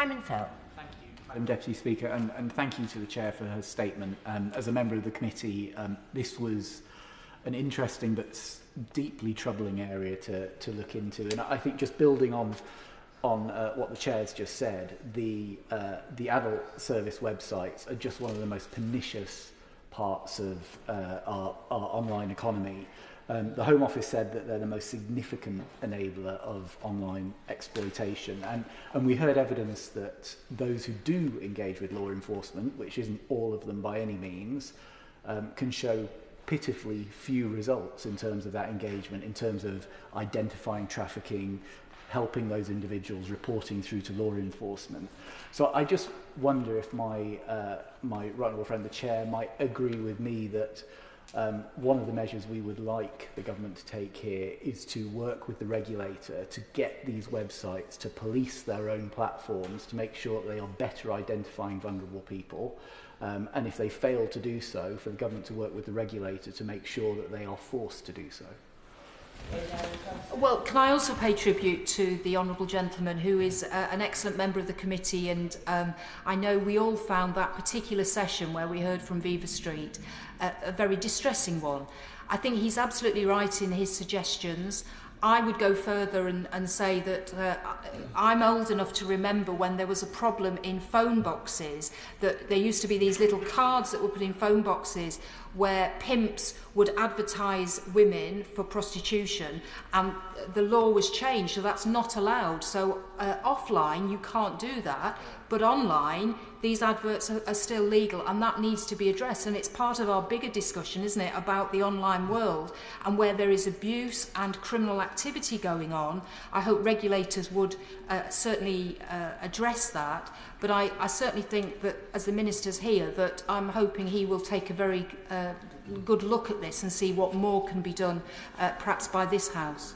Simon Felt. Thank you, Madam Deputy Speaker, and thank you to the Chair for her statement. As a member of the committee, this was an interesting but deeply troubling area to look into. And I think just building on what the Chair's just said, the adult service websites are just one of the most pernicious parts of our online economy. The Home Office said that they're the most significant enabler of online exploitation, and we heard evidence that those who do engage with law enforcement, which isn't all of them by any means, can show pitifully few results in terms of that engagement, in terms of identifying trafficking, helping those individuals, reporting through to law enforcement. So I just wonder if my right honourable friend, the Chair, might agree with me that one of the measures we would like the government to take here is to work with the regulator to get these websites to police their own platforms, to make sure that they are better identifying vulnerable people. And if they fail to do so, for the government to work with the regulator to make sure that they are forced to do so. Well, can I also pay tribute to the honourable gentleman, who is an excellent member of the committee, and I know we all found that particular session where we heard from Viva Street a very distressing one. I think he's absolutely right in his suggestions. I would go further and say that I'm old enough to remember when there was a problem in phone boxes, that there used to be these little cards that were put in phone boxes where pimps would advertise women for prostitution, and the law was changed, so that's not allowed. So offline you can't do that, but online these adverts are still legal, and that needs to be addressed. And it's part of our bigger discussion, isn't it, about the online world, and where there is abuse and criminal activity going on. I hope regulators would certainly address that. But I certainly think that, as the Minister's here, that I'm hoping he will take a very good look at this and see what more can be done, perhaps by this House.